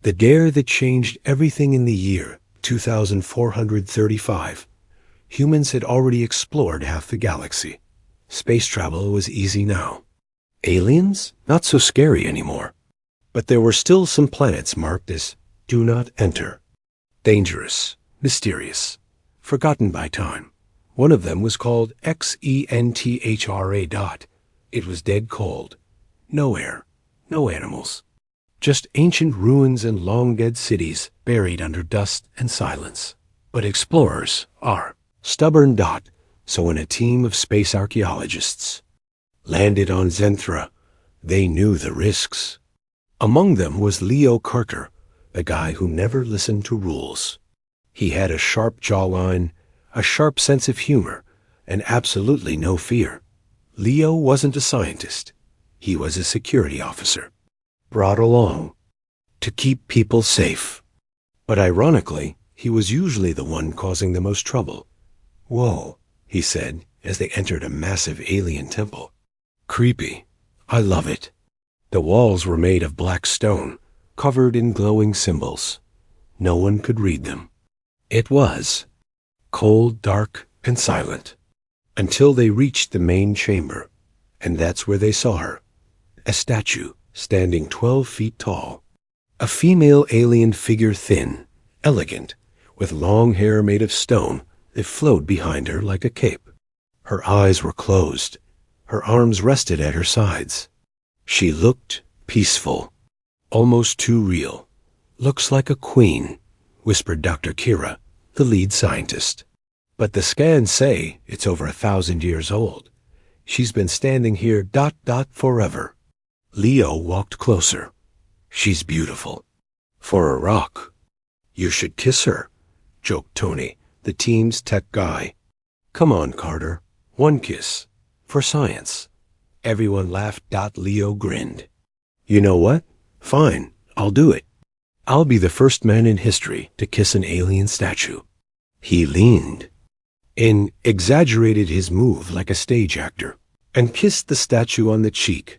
The dare that changed everything in the year 2435. Humans had already explored half the galaxy. Space travel was easy now. Aliens? Not so scary anymore. But there were still some planets marked as "Do Not Enter." Dangerous, mysterious, forgotten by time. One of them was called Xenthra. It was dead cold. No air, no animals. Just ancient ruins and long-dead cities buried under dust and silence. But explorers are stubborn. So when a team of space archaeologists landed on Zenthra, they knew the risks. Among them was Leo Carter, the guy who never listened to rules. He had a sharp jawline, a sharp sense of humor, and absolutely no fear. Leo wasn't a scientist. He was a security officer, brought along to keep people safe. But ironically, he was usually the one causing the most trouble. "Whoa," he said as they entered a massive alien temple. "Creepy. I love it." The walls were made of black stone, covered in glowing symbols. No one could read them. It was cold, dark, and silent, until they reached the main chamber, and that's where they saw her. A statue standing 12 feet tall. A female alien figure, thin, elegant, with long hair made of stone that flowed behind her like a cape. Her eyes were closed. Her arms rested at her sides. She looked peaceful, almost too real. "Looks like a queen," whispered Dr. Kira, the lead scientist. "But the scans say it's over 1,000 years old. She's been standing here ... forever." Leo walked closer. "She's beautiful. For a rock." "You should kiss her," joked Tony, the team's tech guy. "Come on, Carter. One kiss. For science." Everyone laughed. Leo grinned. "You know what? Fine, I'll do it. I'll be the first man in history to kiss an alien statue." He leaned and exaggerated his move like a stage actor and kissed the statue on the cheek.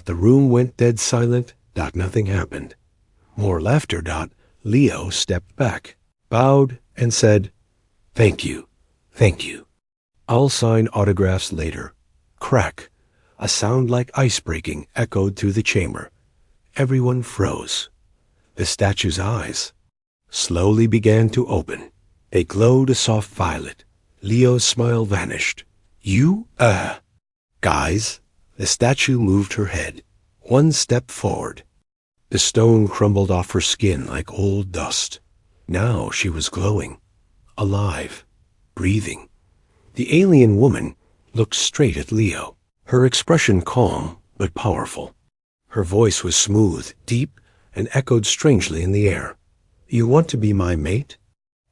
The room went dead silent. Nothing happened. More laughter. Leo stepped back, bowed, and said, "Thank you. Thank you. I'll sign autographs later." Crack. A sound like ice breaking echoed through the chamber. Everyone froze. The statue's eyes slowly began to open. They glowed a soft violet. Leo's smile vanished. "You, Guys." The statue moved her head, one step forward. The stone crumbled off her skin like old dust. Now she was glowing, alive, breathing. The alien woman looked straight at Leo, her expression calm but powerful. Her voice was smooth, deep, and echoed strangely in the air. "You want to be my mate?"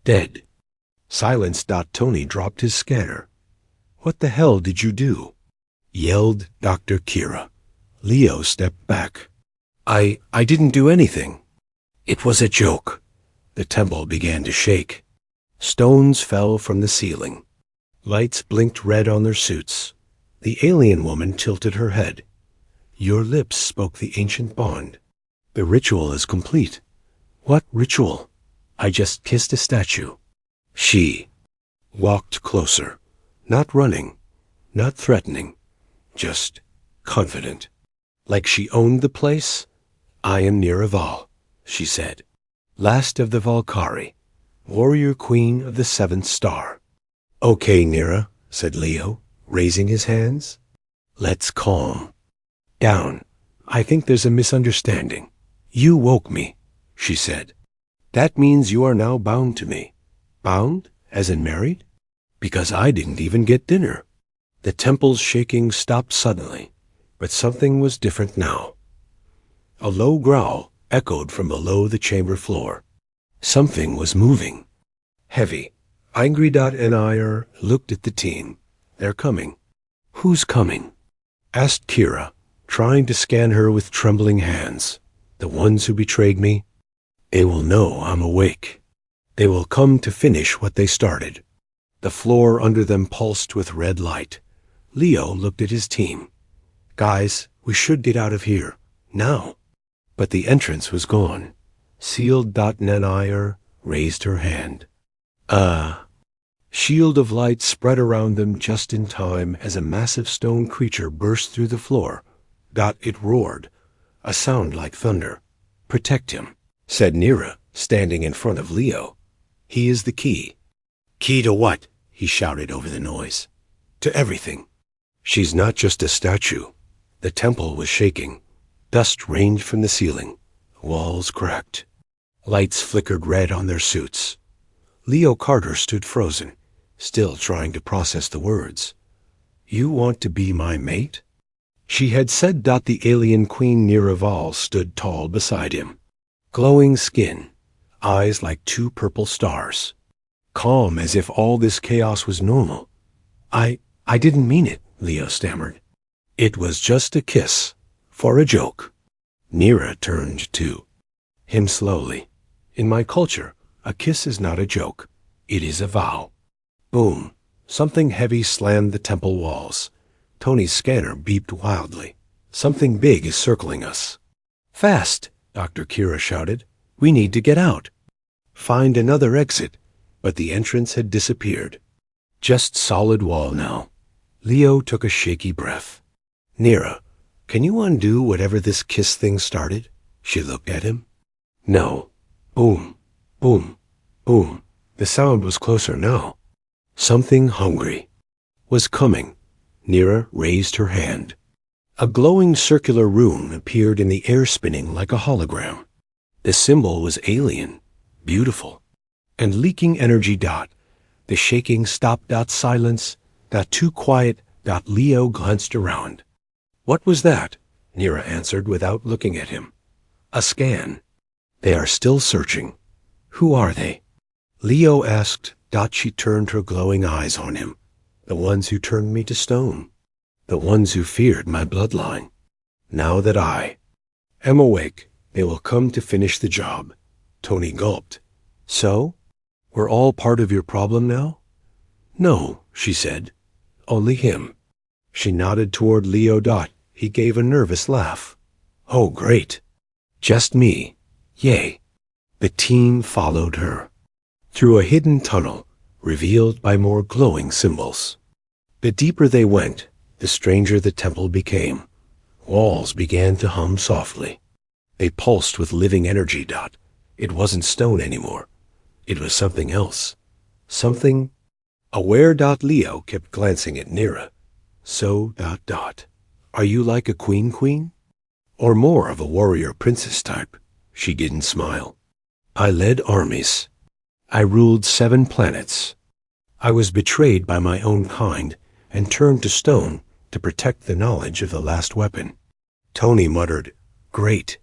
"Dead." Silence. Tony dropped his scanner. "What the hell did you do?" yelled Dr. Kira. Leo stepped back. I didn't do anything. It was a joke." The temple began to shake. Stones fell from the ceiling. Lights blinked red on their suits. The alien woman tilted her head. "Your lips spoke the ancient bond. The ritual is complete." "What ritual?" "I just kissed a statue." She walked closer, not running, not threatening, just confident, like she owned the place. "I am Nira-Vaal," she said, "last of the Valkyrie, warrior queen of the 7th star." "Okay, Nira," said Leo, raising his hands. "Let's calm down. I think there's a misunderstanding. You woke me," she said. "That means you are now bound to me." "Bound? As in married?" "Because I didn't even get dinner." The temple's shaking stopped suddenly, but something was different now. A low growl echoed from below the chamber floor. Something was moving. Heavy. Angry. And I looked at the team. "They're coming." "Who's coming?" asked Kira, trying to scan her with trembling hands. "The ones who betrayed me. They will know I'm awake. They will come to finish what they started." The floor under them pulsed with red light. Leo looked at his team. "Guys, we should get out of here. Now." But the entrance was gone. Sealed. Nanire raised her hand. Shield of light spread around them just in time as a massive stone creature burst through the floor. It roared, a sound like thunder. Protect him, said Nira, standing in front of Leo. He is the key. Key to what? He shouted over the noise. To everything. She's not just a statue. The temple was shaking. Dust rained from the ceiling. Walls cracked. Lights flickered red on their suits. Leo Carter stood frozen, still trying to process the words. You want to be my mate? She had said. The alien queen Nira-Vaal stood tall beside him. Glowing skin, eyes like two purple stars. Calm as if all this chaos was normal. I didn't mean it, Leo stammered. It was just a kiss, for a joke. Nira turned to him slowly. In my culture, a kiss is not a joke. It is a vow. Boom. Something heavy slammed the temple walls. Tony's scanner beeped wildly. Something big is circling us. Fast, Dr. Kira shouted. We need to get out. Find another exit, but the entrance had disappeared. Just solid wall now. Leo took a shaky breath. Nira, can you undo whatever this kiss thing started? She looked at him. No. Boom, boom, boom. The sound was closer now. Something hungry was coming. Nira raised her hand. A glowing circular rune appeared in the air, spinning like a hologram. The symbol was alien, beautiful, and leaking energy. The shaking stopped. Silence. Too quiet. Leo glanced around. What was that? Nira answered without looking at him. A scan. They are still searching. Who are they? Leo asked. She turned her glowing eyes on him. The ones who turned me to stone. The ones who feared my bloodline. Now that I am awake, they will come to finish the job. Tony gulped. So? We're all part of your problem now? No, she said. Only him. She nodded toward Leo. He gave a nervous laugh. Oh, great. Just me. Yay. The team followed her through a hidden tunnel, revealed by more glowing symbols. The deeper they went, the stranger the temple became. Walls began to hum softly. They pulsed with living energy. It wasn't stone anymore. It was something else. Something aware. Leo kept glancing at Nira. So. Are you like a queen? Or more of a warrior princess type? She didn't smile. I led armies. I ruled 7 planets. I was betrayed by my own kind and turned to stone to protect the knowledge of the last weapon. Tony muttered, Great.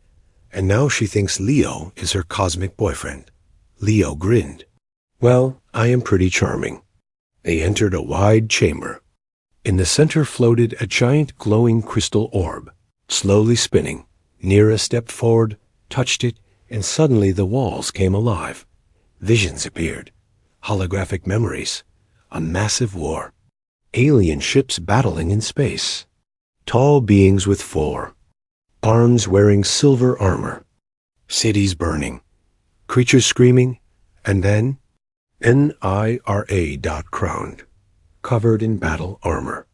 And now she thinks Leo is her cosmic boyfriend. Leo grinned. Well, I am pretty charming. They entered a wide chamber. In the center floated a giant glowing crystal orb, slowly spinning. Nira stepped forward, touched it, and suddenly the walls came alive. Visions appeared. Holographic memories. A massive war. Alien ships battling in space. Tall beings with 4 arms wearing silver armor. Cities burning. Creatures screaming. And then Nira. Crowned, covered in battle armor,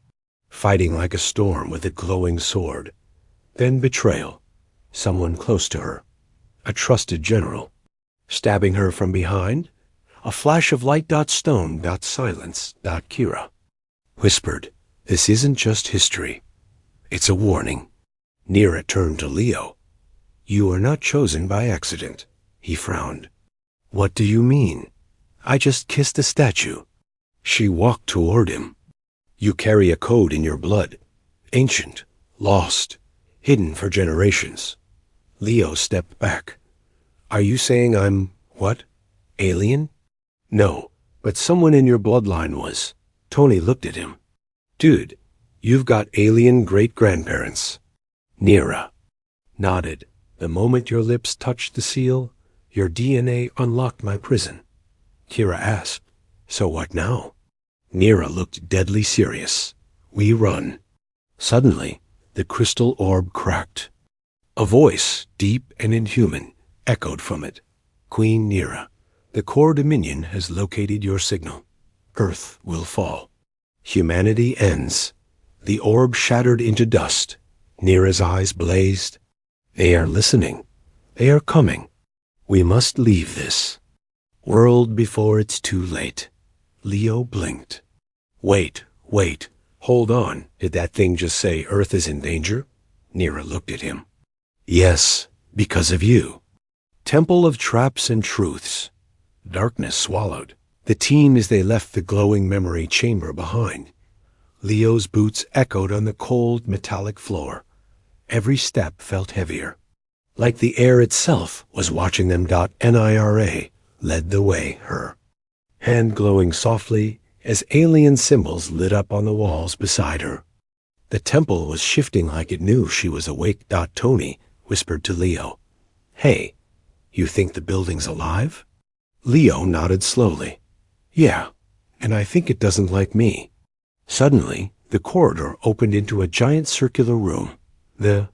fighting like a storm with a glowing sword. Then betrayal. Someone close to her. A trusted general. Stabbing her from behind. A flash of light. Stone. Silence. Kira whispered, This isn't just history. It's a warning. Nira turned to Leo. You are not chosen by accident. He frowned. What do you mean? I just kissed a statue. She walked toward him. You carry a code in your blood. Ancient, lost, hidden for generations. Leo stepped back. Are you saying I'm, what? Alien? No, but someone in your bloodline was. Tony looked at him. Dude, you've got alien great-grandparents. Nira nodded. The moment your lips touched the seal, your DNA unlocked my prison. Kira asked, So what now? Nira looked deadly serious. We run. Suddenly, the crystal orb cracked. A voice, deep and inhuman, echoed from it. Queen Nira, the core dominion has located your signal. Earth will fall. Humanity ends. The orb shattered into dust. Nira's eyes blazed. They are listening. They are coming. We must leave this world before it's too late. Leo blinked. Wait. Hold on. Did that thing just say Earth is in danger? Nira looked at him. Yes, because of you. Temple of traps and truths. Darkness swallowed the team as they left the glowing memory chamber behind. Leo's boots echoed on the cold metallic floor. Every step felt heavier, like the air itself was watching them. Nira led the way, her hand glowing softly as alien symbols lit up on the walls beside her. The temple was shifting like it knew she was awake. Tony whispered to Leo, "Hey, you think the building's alive?" Leo nodded slowly. "Yeah, and I think it doesn't like me." Suddenly, the corridor opened into a giant circular room. The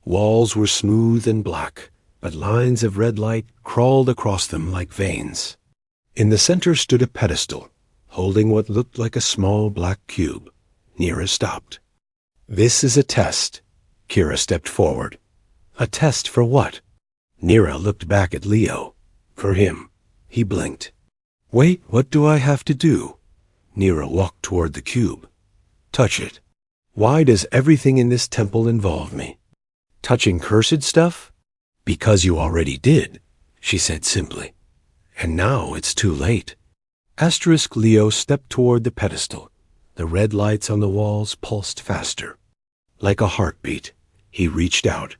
walls were smooth and black, but lines of red light crawled across them like veins. In the center stood a pedestal, holding what looked like a small black cube. Nira stopped. "This is a test." Kira stepped forward. "A test for what?" Nira looked back at Leo. "For him." He blinked. "Wait, what do I have to do?" Nira walked toward the cube. "Touch it." "Why does everything in this temple involve me?" "Touching cursed stuff?" "Because you already did," she said simply. "And now it's too late." Leo stepped toward the pedestal. The red lights on the walls pulsed faster. Like a heartbeat, he reached out.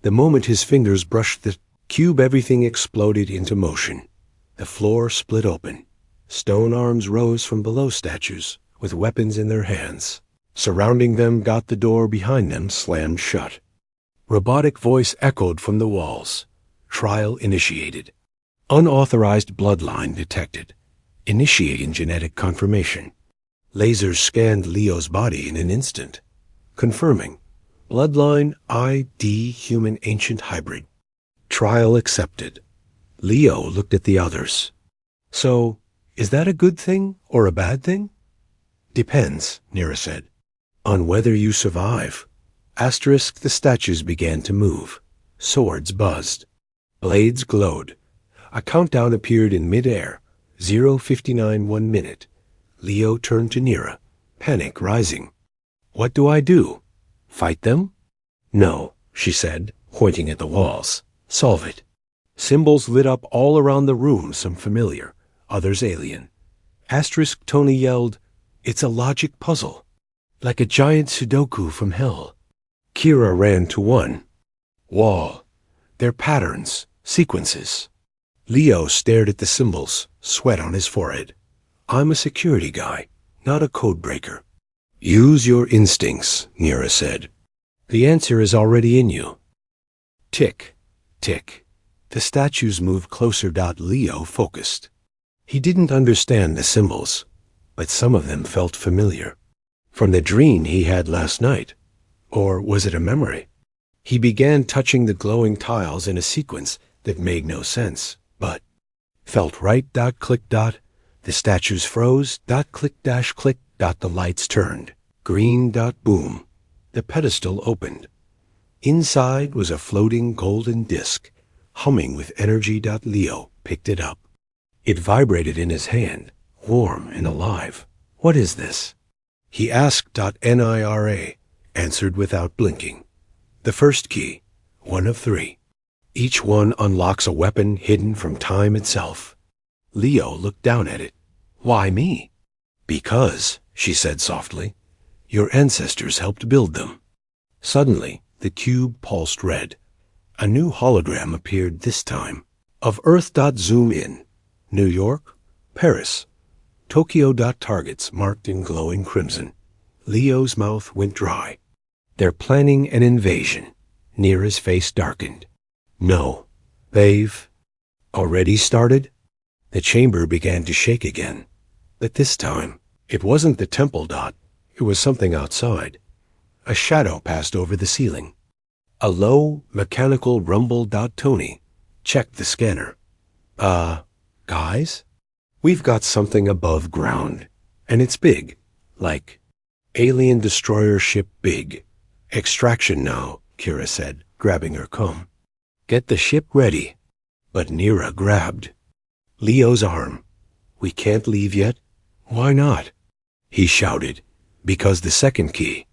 The moment his fingers brushed the cube, everything exploded into motion. The floor split open. Stone arms rose from below statues, with weapons in their hands. Surrounding them, the door behind them slammed shut. Robotic voice echoed from the walls. Trial initiated. Unauthorized bloodline detected. Initiating genetic confirmation. Lasers scanned Leo's body in an instant, confirming bloodline ID human ancient hybrid. Trial accepted. Leo looked at the others. "So, is that a good thing or a bad thing?" "Depends," Nira said, "on whether you survive." The statues began to move. Swords buzzed. Blades glowed. A countdown appeared in midair. 0:59 1 minute. Leo turned to Nira, panic rising. "What do I do? Fight them?" "No," she said, pointing at the walls. "Solve it." Symbols lit up all around the room, some familiar, others alien. Tony yelled, "It's a logic puzzle, like a giant Sudoku from hell." Kira ran to one wall. Their patterns, sequences. Leo stared at the symbols, sweat on his forehead. "I'm a security guy, not a code breaker." "Use your instincts," Nira said. "The answer is already in you." Tick, tick. The statues moved closer. Leo focused. He didn't understand the symbols, but some of them felt familiar. From the dream he had last night. Or was it a memory? He began touching the glowing tiles in a sequence that made no sense, but felt right. Click. The statues froze. Click click. The lights turned. Green. Boom. The pedestal opened. Inside was a floating golden disc, humming with energy. Leo picked it up. It vibrated in his hand, warm and alive. "What is this?" he asked. Nira answered without blinking. "The first key, one of 3. Each one unlocks a weapon hidden from time itself." Leo looked down at it. "Why me?" "Because," she said softly, "your ancestors helped build them." Suddenly, the cube pulsed red. A new hologram appeared this time. Of Earth. Zoom in. New York, Paris, Tokyo. Targets marked in glowing crimson. Leo's mouth went dry. "They're planning an invasion." Nira's face darkened. "No, they've already started?" The chamber began to shake again. But this time, it wasn't the temple. It was something outside. A shadow passed over the ceiling. A low, mechanical rumble. Tony, checked the scanner. Guys? We've got something above ground, and it's big, like alien destroyer ship big. Extraction now, Kira said, grabbing her comb. Get the ship ready. But Nira grabbed Leo's arm. We can't leave yet? Why not? He shouted, because the second key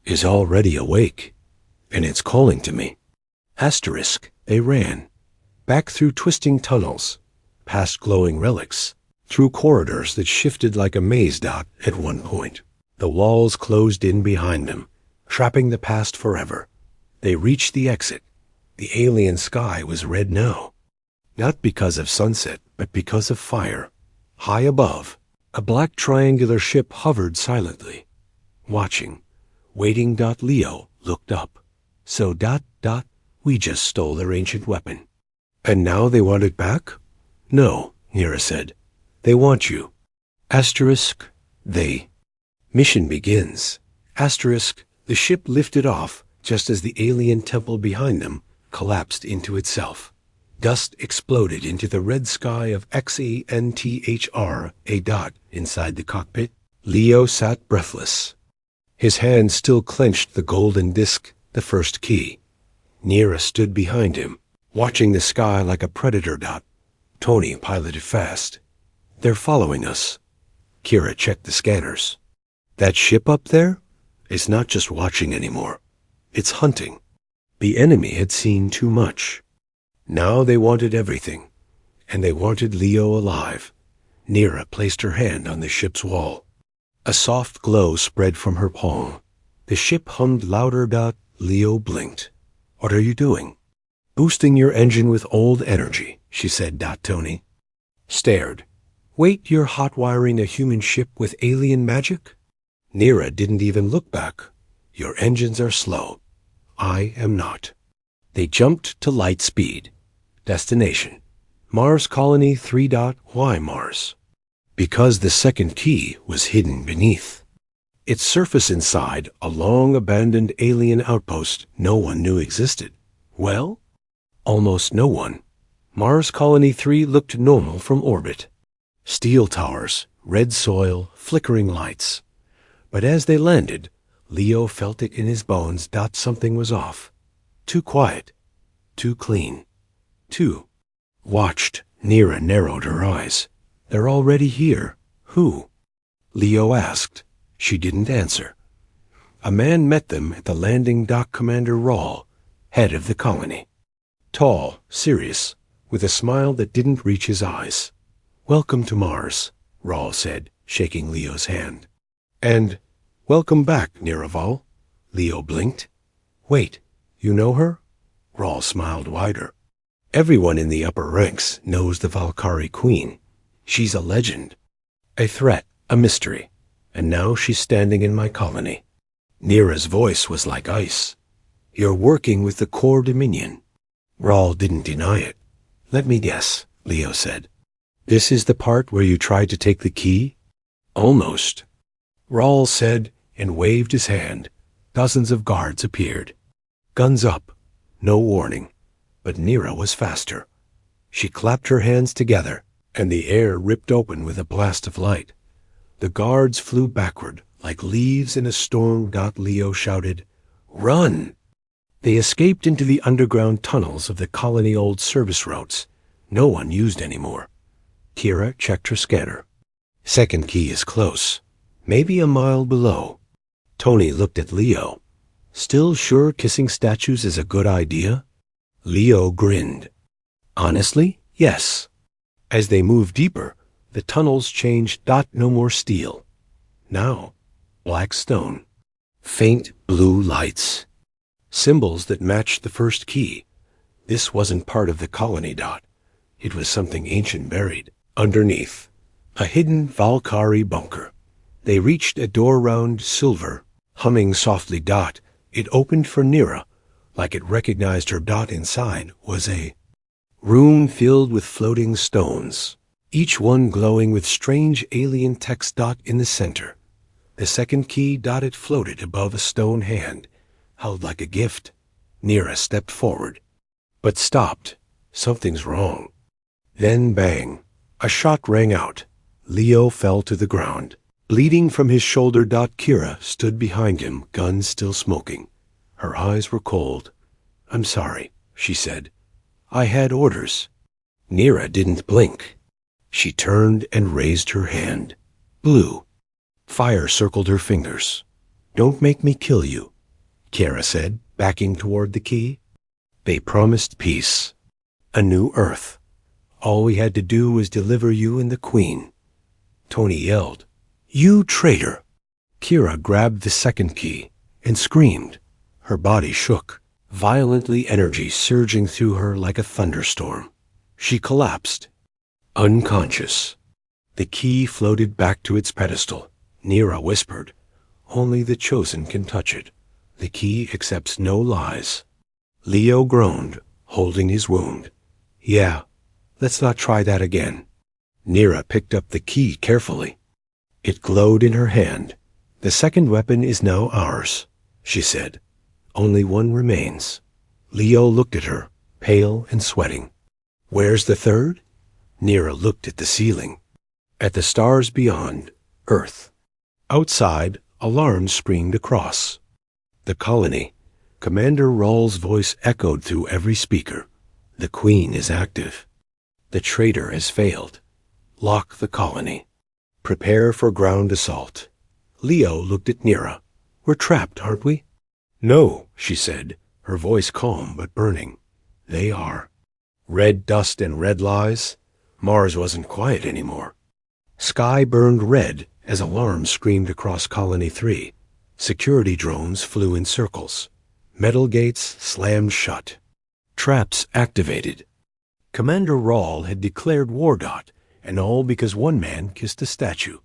is already awake, and it's calling to me. Asterisk, they ran, back through twisting tunnels, past glowing relics, through corridors that shifted like a maze dot at one point. The walls closed in behind them, trapping the past forever. They reached the exit. The alien sky was red now, not because of sunset, but because of fire. High above, a black triangular ship hovered silently, watching, waiting. Leo looked up. So ... we just stole their ancient weapon. And now they want it back? No, Nira said. They want you. Asterisk, they. Mission begins. Asterisk, the ship lifted off just as the alien temple behind them collapsed into itself. Dust exploded into the red sky of XENTHR, a dot inside the cockpit. Leo sat breathless. His hand still clenched the golden disk, the first key. Nira stood behind him, watching the sky like a predator. Tony piloted fast. They're following us. Kira checked the scanners. That ship up there is not just watching anymore. It's hunting. The enemy had seen too much. Now they wanted everything, and they wanted Leo alive. Nira placed her hand on the ship's wall. A soft glow spread from her palm. The ship hummed louder. Leo blinked. What are you doing? Boosting your engine with old energy, she said. Tony stared. Wait, you're hot-wiring a human ship with alien magic? Nira didn't even look back. Your engines are slow. I am not. They jumped to light speed. Destination: Mars Colony 3. Why Mars? Because the second key was hidden beneath. Its surface inside a long-abandoned alien outpost no one knew existed. Well, almost no one. Mars Colony 3 looked normal from orbit. Steel towers, red soil, flickering lights. But as they landed, Leo felt it in his bones. Something was off. Too quiet. Too clean. Too. Watched. Nira narrowed her eyes. They're already here. Who? Leo asked. She didn't answer. A man met them at the landing dock. Commander Rawl, head of the colony. Tall, serious, with a smile that didn't reach his eyes. Welcome to Mars, Rawl said, shaking Leo's hand. And welcome back, Nira-Vaal. Leo blinked. Wait, you know her? Rawl smiled wider. Everyone in the upper ranks knows the Valkyrie Queen. She's a legend, a threat, a mystery. And now she's standing in my colony. Nira's voice was like ice. You're working with the core Dominion. Rawl didn't deny it. Let me guess, Leo said. This is the part where you tried to take the key? Almost. Rawl said and waved his hand. Dozens of guards appeared. Guns up. No warning. But Nira was faster. She clapped her hands together, and the air ripped open with a blast of light. The guards flew backward, like leaves in a storm. Leo shouted, Run! They escaped into the underground tunnels of the colony old service routes. No one used anymore. Kira checked her scanner. Second key is close. Maybe a mile below. Tony looked at Leo. Still sure kissing statues is a good idea? Leo grinned. Honestly, yes. As they moved deeper, the tunnels changed. No more steel. Now, black stone. Faint blue lights. Symbols that matched the first key. This wasn't part of the colony. It was something ancient buried. Underneath, a hidden Valkyrie bunker. They reached a door round silver, humming softly. It opened for Nira, like it recognized her. Inside was a room filled with floating stones, each one glowing with strange alien text. In the center, the second key. It floated above a stone hand, held like a gift. Nira stepped forward, but stopped, Something's wrong. Then bang. A shot rang out. Leo fell to the ground. Bleeding from his shoulder. Kira stood behind him, gun still smoking. Her eyes were cold. "I'm sorry," she said. "I had orders." Nira didn't blink. She turned and raised her hand. Blue. Fire circled her fingers. "Don't make me kill you," Kira said, backing toward the key. They promised peace. A new Earth. All we had to do was deliver you and the Queen. Tony yelled, "You traitor!" Kira grabbed the second key and screamed. Her body shook, violently, energy surging through her like a thunderstorm. She collapsed, unconscious. The key floated back to its pedestal. Nira whispered, "Only the chosen can touch it. The key accepts no lies." Leo groaned, holding his wound. "Yeah, let's not try that again." Nira picked up the key carefully. It glowed in her hand. "The second weapon is now ours," she said. "Only one remains." Leo looked at her, pale and sweating. "Where's the third?" Nira looked at the ceiling. At the stars beyond, Earth. Outside, alarms screamed across. The colony. Commander Rawl's voice echoed through every speaker. "The Queen is active. The traitor has failed. Lock the colony. Prepare for ground assault." Leo looked at Nira. "We're trapped, aren't we?" "No," she said, her voice calm but burning. "They are. Red dust and red lies. Mars wasn't quiet anymore." Sky burned red as alarms screamed across Colony 3. Security drones flew in circles. Metal gates slammed shut. Traps activated. Commander Rawl had declared war. And all because one man kissed a statue.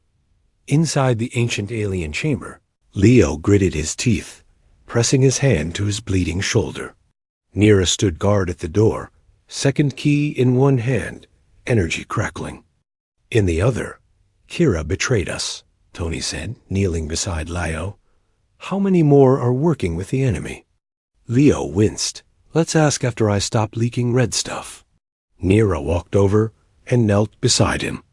Inside the ancient alien chamber, Leo gritted his teeth, pressing his hand to his bleeding shoulder. Nira stood guard at the door, second key in one hand, energy crackling. In the other, "Kira betrayed us," Tony said, kneeling beside Leo. "How many more are working with the enemy?" Leo winced. "Let's ask after I stop leaking red stuff." Nira walked over and knelt beside him.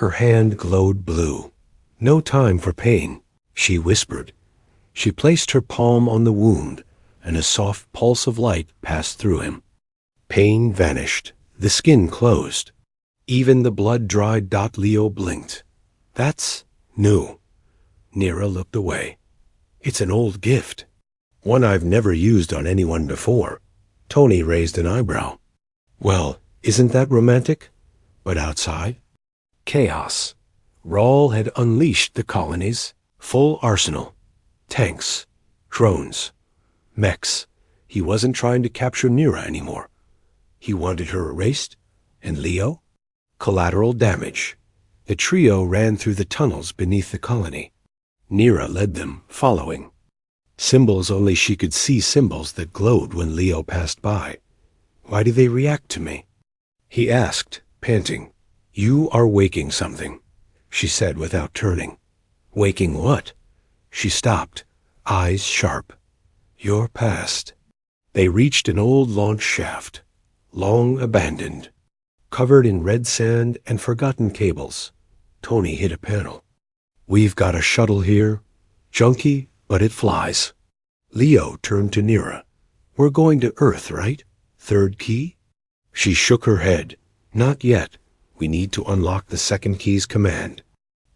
Her hand glowed blue. "No time for pain," she whispered. She placed her palm on the wound, and a soft pulse of light passed through him. Pain vanished. The skin closed. Even the blood dried. Leo blinked. "That's new." Nira looked away. "It's an old gift. One I've never used on anyone before." Tony raised an eyebrow. "Well, isn't that romantic?" But outside, chaos. Rawl had unleashed the colony's full arsenal. Tanks, drones, mechs. He wasn't trying to capture Nira anymore. He wanted her erased. And Leo? Collateral damage. The trio ran through the tunnels beneath the colony. Nira led them, following. Symbols only she could see, symbols that glowed when Leo passed by. "Why do they react to me?" He asked, panting. "You are waking something," she said without turning. "Waking what?" She stopped, eyes sharp. "Your past." They reached an old launch shaft, long abandoned, covered in red sand and forgotten cables. Tony hit a panel. "We've got a shuttle here. Junky, but it flies." Leo turned to Nira. "We're going to Earth, right? Third key?" She shook her head. "Not yet. We need to unlock the second key's command."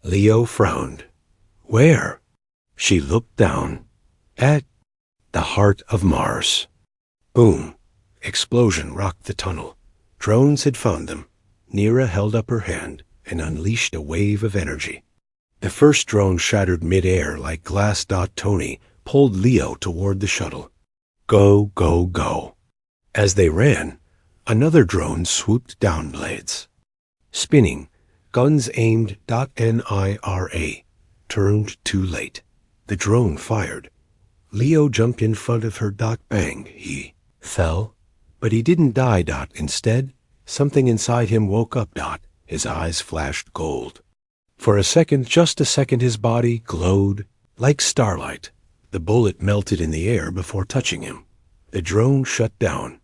Leo frowned. "Where?" She looked down. "At the heart of Mars." Boom. Explosion rocked the tunnel. Drones had found them. Nira held up her hand and unleashed a wave of energy. The first drone shattered mid-air like glass. Tony pulled Leo toward the shuttle. "Go, go, go." As they ran, another drone swooped down blades. Spinning, guns aimed. Nira turned too late. The drone fired. Leo jumped in front of her. Bang. He fell, but he didn't die. Instead, something inside him woke up. His eyes flashed gold. For a second, just a second, his body glowed like starlight. The bullet melted in the air before touching him. The drone shut down.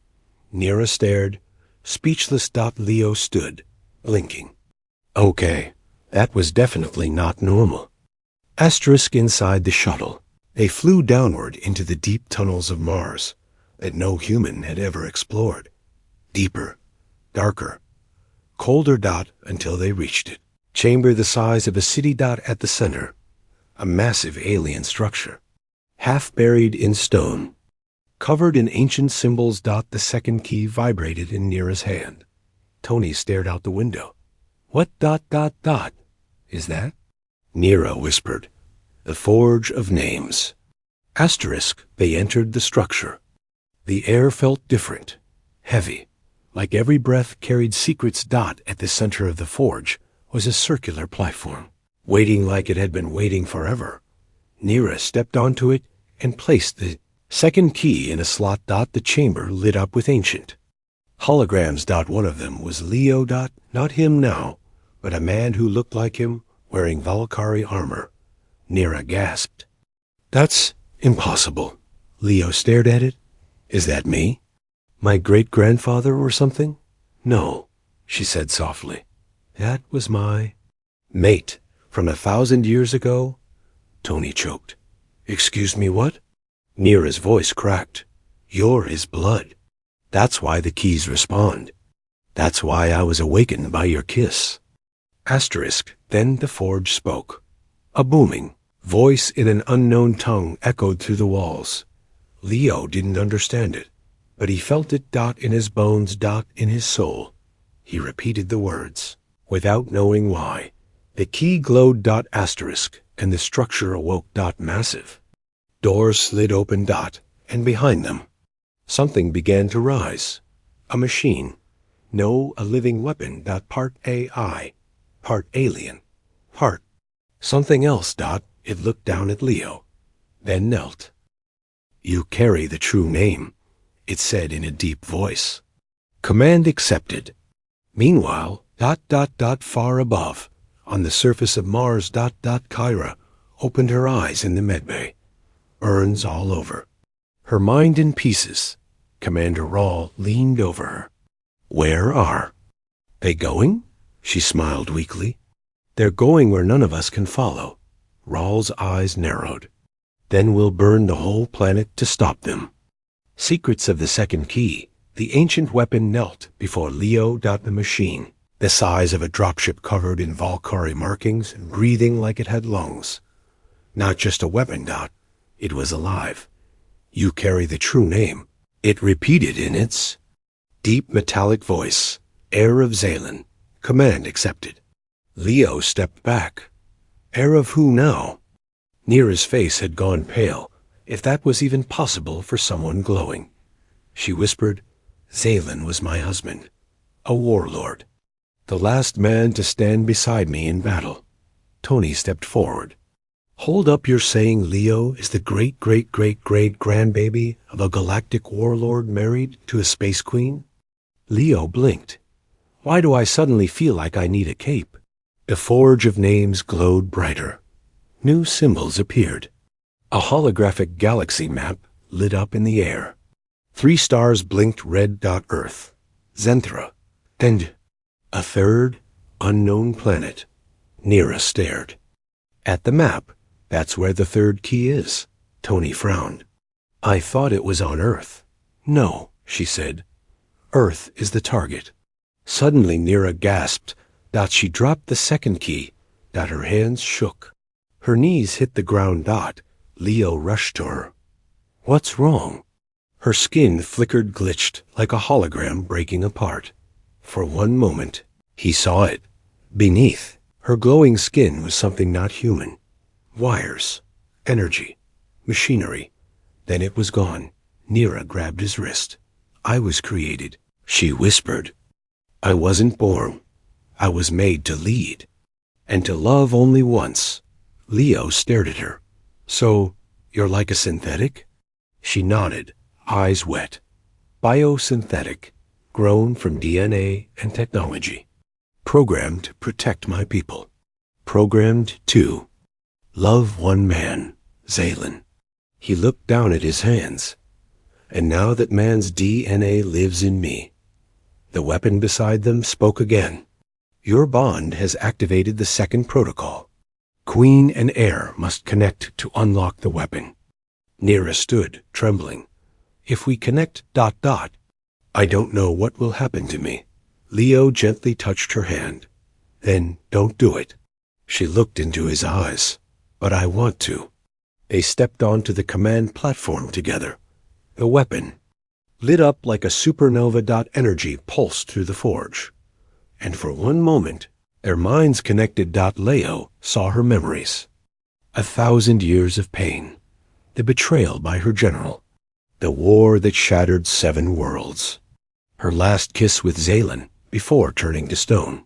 Nira stared, Speechless. Leo stood, blinking. Okay, that was definitely not normal. Asterisk inside the shuttle. They flew downward into the deep tunnels of Mars that no human had ever explored. Deeper, darker, colder. Until they reached it. Chamber the size of a city. At the center, a massive alien structure, half buried in stone, covered in ancient symbols. The second key vibrated in Nira's hand. Tony stared out the window. What? Is that? Nira whispered. The Forge of Names. Asterisk. They entered the structure. The air felt different, heavy, like every breath carried secrets. At the center of the forge was a circular platform, waiting like it had been waiting forever. Nira stepped onto it and placed the second key in a slot. The chamber lit up with ancient holograms. One of them was Leo. Not him now, but a man who looked like him, wearing Valkyrie armor. Nira gasped. That's impossible. Leo stared at it. Is that me? My great-grandfather or something? No, she said softly. That was my mate from 1,000 years ago. Tony choked. Excuse me, what? Nira's voice cracked. You're his blood. That's why the keys respond. That's why I was awakened by your kiss. Asterisk. Then the forge spoke. A booming voice in an unknown tongue echoed through the walls. Leo didn't understand it, but he felt it. In his bones. In his soul. He repeated the words, without knowing why. The key glowed. Asterisk. And the structure awoke. Massive. Doors slid open. And behind them, something began to rise. A machine. No, a living weapon. Part AI, part alien, part something else. It looked down at Leo, then knelt. You carry the true name, it said in a deep voice. Command accepted. Meanwhile, far above, on the surface of Mars. Kyra opened her eyes in the medbay. Burns all over. Her mind in pieces. Commander Rawl leaned over her. Where are they going? She smiled weakly. They're going where none of us can follow. Rawl's eyes narrowed. Then we'll burn the whole planet to stop them. Secrets of the second key. The ancient weapon knelt before Leo. The machine, the size of a dropship covered in Valkyrie markings and breathing like it had lungs. Not just a weapon. It was alive. You carry the true name. It repeated in its deep metallic voice. Heir of Zalen. Command accepted. Leo stepped back. Heir of who now? Nira's face had gone pale, if that was even possible for someone glowing. She whispered, Zalen was my husband, a warlord, the last man to stand beside me in battle. Tony stepped forward. Hold up, you're saying Leo is the great-great-great-great-grandbaby of a galactic warlord married to a space queen? Leo blinked. Why do I suddenly feel like I need a cape? The Forge of Names glowed brighter. New symbols appeared. A holographic galaxy map lit up in the air. 3 stars blinked red. Earth, Zenthra, and a third, unknown planet. Nira stared. At the map, that's where the third key is. Tony frowned. I thought it was on Earth. No, she said. Earth is the target. Suddenly Nira gasped. She dropped the second key. Her hands shook. Her knees hit the ground. Leo rushed to her. What's wrong? Her skin flickered, glitched, like a hologram breaking apart. For one moment, he saw it. Beneath her glowing skin was something not human. Wires, energy, machinery. Then it was gone. Nira grabbed his wrist. I was created, she whispered. I wasn't born. I was made to lead, and to love only once. Leo stared at her. So, you're like a synthetic? She nodded, eyes wet. Biosynthetic, grown from DNA and technology. Programmed to protect my people. Programmed to love one man, Zalen. He looked down at his hands. And now that man's DNA lives in me, The weapon beside them spoke again. Your bond has activated the second protocol. Queen and heir must connect to unlock the weapon. Nira stood, trembling. If we connect ... I don't know what will happen to me. Leo gently touched her hand. Then don't do it. She looked into his eyes. But I want to. They stepped onto the command platform together. The weapon lit up like a supernova. Energy pulsed through the forge. And for one moment, their minds connected. Leo saw her memories. 1,000 years of pain. The betrayal by her general. The war that shattered 7 worlds. Her last kiss with Zaylan before turning to stone.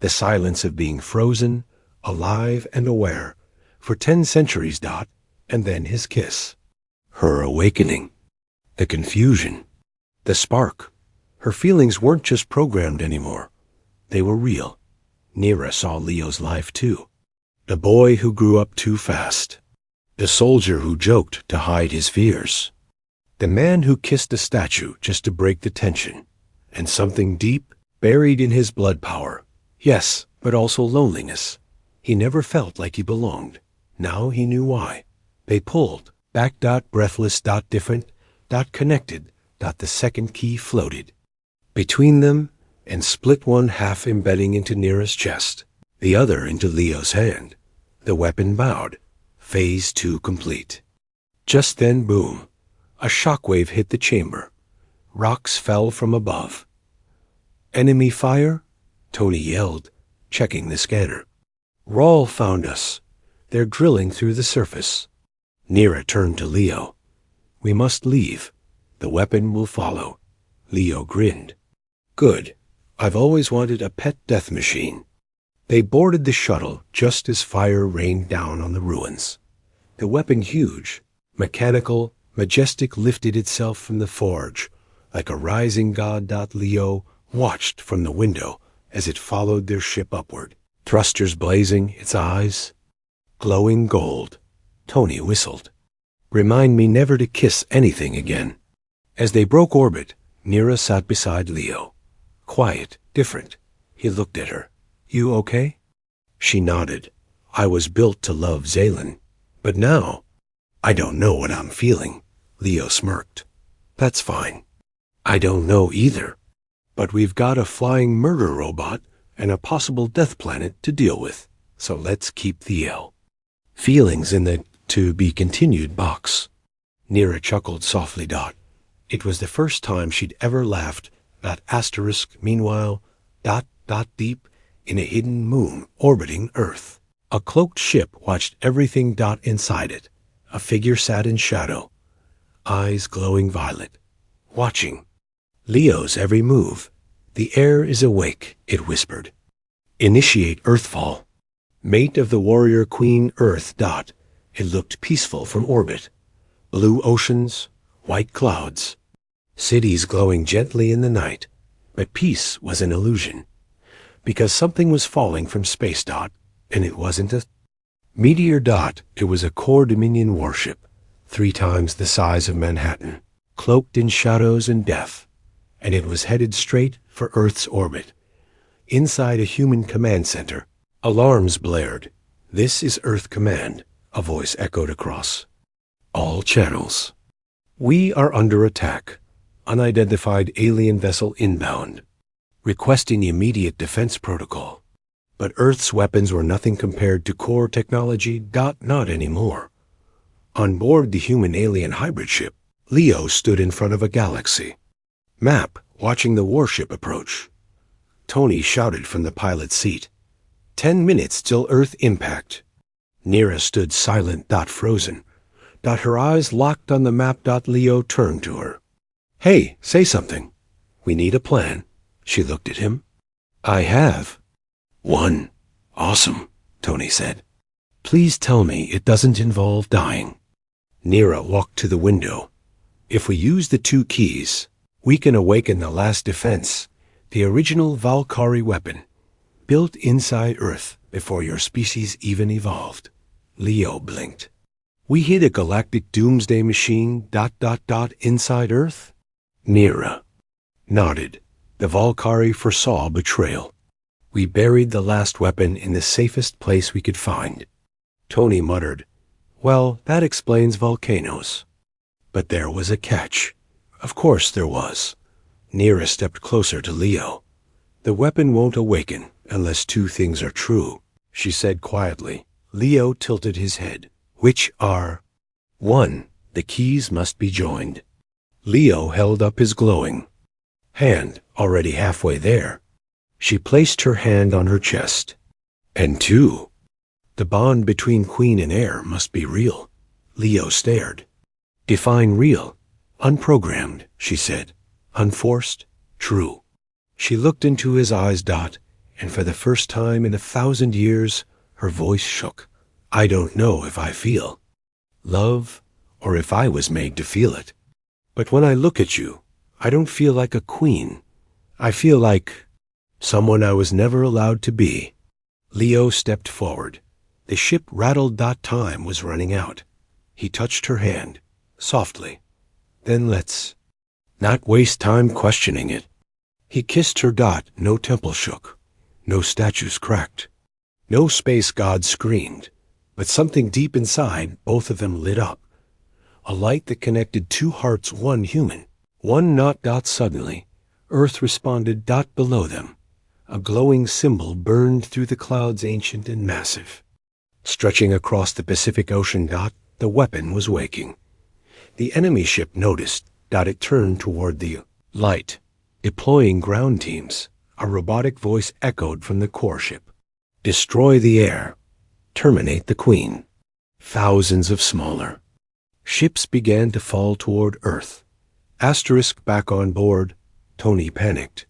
The silence of being frozen, alive and aware, for 10 centuries. And then his kiss. Her awakening. The confusion. The spark. Her feelings weren't just programmed anymore. They were real. Nira saw Leo's life too. The boy who grew up too fast. The soldier who joked to hide his fears. The man who kissed a statue just to break the tension. And something deep, buried in his blood power. Yes, but also loneliness. He never felt like he belonged. Now he knew why. They pulled, back. Breathless. Different. Connected. The second key floated between them and split one half embedding into Nira's chest, the other into Leo's hand. The weapon bowed. Phase 2 complete. Just then, boom. A shockwave hit the chamber. Rocks fell from above. Enemy fire? Tony yelled, checking the scanner. Rawl found us. They're drilling through the surface. Nira turned to Leo. We must leave. The weapon will follow. Leo grinned. Good. I've always wanted a pet death machine. They boarded the shuttle just as fire rained down on the ruins. The weapon, huge, mechanical, majestic, lifted itself from the forge like a rising god. Leo watched from the window as it followed their ship upward. Thrusters blazing, its eyes glowing gold. Tony whistled. Remind me never to kiss anything again. As they broke orbit, Nira sat beside Leo. Quiet, different. He looked at her. You okay? She nodded. I was built to love Zaylan. But now, I don't know what I'm feeling. Leo smirked. That's fine. I don't know either. But we've got a flying murder robot and a possible death planet to deal with. So let's keep the L. Feelings in the to be continued box. Nira chuckled softly. It was the first time she'd ever laughed. That asterisk, meanwhile, deep in a hidden moon orbiting Earth. A cloaked ship watched everything. Inside it, a figure sat in shadow, eyes glowing violet, watching Leo's every move. The air is awake, it whispered. Initiate Earthfall. Mate of the warrior queen Earth. It looked peaceful from orbit. Blue oceans, white clouds, cities glowing gently in the night. But peace was an illusion, because something was falling from space. And it wasn't a meteor. It was a core Dominion warship, 3 times the size of Manhattan, cloaked in shadows and death. And it was headed straight for Earth's orbit. Inside a human command center, alarms blared. This is Earth Command, a voice echoed across all channels. We are under attack. Unidentified alien vessel inbound, requesting immediate defense protocol. But Earth's weapons were nothing compared to core technology. Not anymore. On board the human-alien hybrid ship, Leo stood in front of a galaxy map, watching the warship approach. Tony shouted from the pilot's seat. 10 minutes till Earth impact. Nira stood silent. Frozen. Her eyes locked on the map. Leo turned to her. Hey, say something. We need a plan. She looked at him. I have one. Awesome, Tony said. Please tell me it doesn't involve dying. Nira walked to the window. If we use the 2 keys, we can awaken the last defense, the original Valkyrie weapon, built inside Earth before your species even evolved. Leo blinked. We hid a galactic doomsday machine ... inside Earth? Nira nodded. The Valkyrie foresaw betrayal. We buried the last weapon in the safest place we could find. Tony muttered, "Well, that explains volcanoes." But there was a catch. Of course there was. Nira stepped closer to Leo. "The weapon won't awaken unless two things are true," she said quietly. Leo tilted his head. "Which are?" "1. The keys must be joined." Leo held up his glowing hand, already halfway there. She placed her hand on her chest. "And 2. The bond between queen and heir must be real." Leo stared. "Define real." "Unprogrammed," she said. "Unforced, true." She looked into his eyes, and for the first time in 1,000 years, her voice shook. "I don't know if I feel love, or if I was made to feel it. But when I look at you, I don't feel like a queen. I feel like someone I was never allowed to be." Leo stepped forward. The ship rattled. Time was running out. He touched her hand, softly. "Then let's not waste time questioning it." He kissed her. No temple shook. No statues cracked. No space god screamed. But something deep inside, both of them lit up. A light that connected two hearts, one human. One not. Suddenly, Earth responded. Below them. A glowing symbol burned through the clouds, ancient and massive. Stretching across the Pacific Ocean. The weapon was waking. The enemy ship noticed. It turned toward the light, deploying ground teams. A robotic voice echoed from the core ship. "Destroy the heir. Terminate the queen." Thousands of smaller ships began to fall toward Earth. Asterisk back on board. Tony panicked.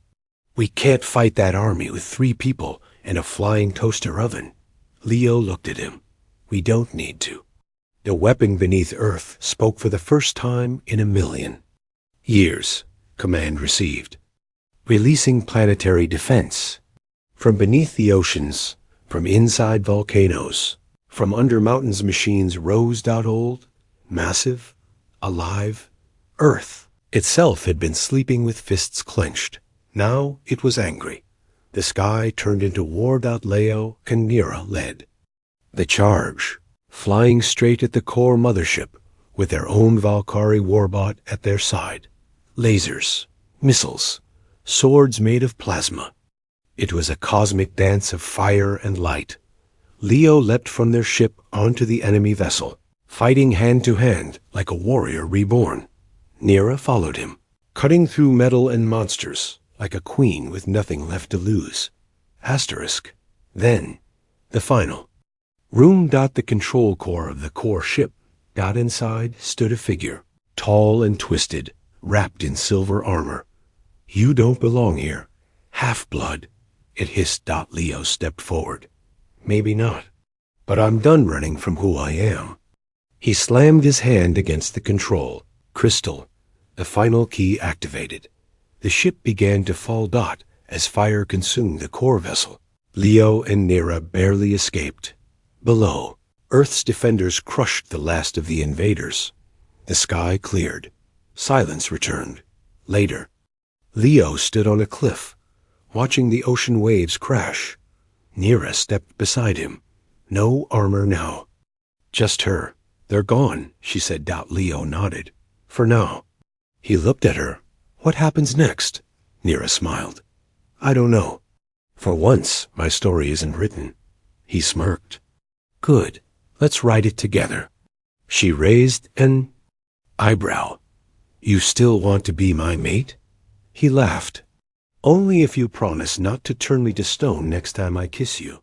"We can't fight that army with 3 people and a flying toaster oven." Leo looked at him. "We don't need to." The weapon beneath Earth spoke for the first time in 1,000,000 years. Command received. Releasing planetary defense. From beneath the oceans, from inside volcanoes, from under mountains, machines rose. Old, massive, alive. Earth itself had been sleeping with fists clenched. Now it was angry. The sky turned into war. Leo and Nira led the charge, flying straight at the core mothership with their own Valkyrie warbot at their side. Lasers, missiles, swords made of plasma. It was a cosmic dance of fire and light. Leo leapt from their ship onto the enemy vessel, fighting hand to hand like a warrior reborn. Nira followed him, cutting through metal and monsters like a queen with nothing left to lose. Asterisk. Then, the final room. The control core of the core ship. Inside stood a figure, tall and twisted, wrapped in silver armor. "You don't belong here. Half-blood," it hissed. Leo stepped forward. "Maybe not. But I'm done running from who I am." He slammed his hand against the control. Crystal. The final key activated. The ship began to fall. As fire consumed the core vessel. Leo and Nira barely escaped. Below, Earth's defenders crushed the last of the invaders. The sky cleared. Silence returned. Later, Leo stood on a cliff, watching the ocean waves crash. Nira stepped beside him. No armor now. Just her. "They're gone," she said. Leo nodded. "For now." He looked at her. "What happens next?" Nira smiled. "I don't know. For once, my story isn't written." He smirked. "Good. Let's write it together." She raised an eyebrow. "You still want to be my mate?" He laughed. "Only if you promise not to turn me to stone next time I kiss you."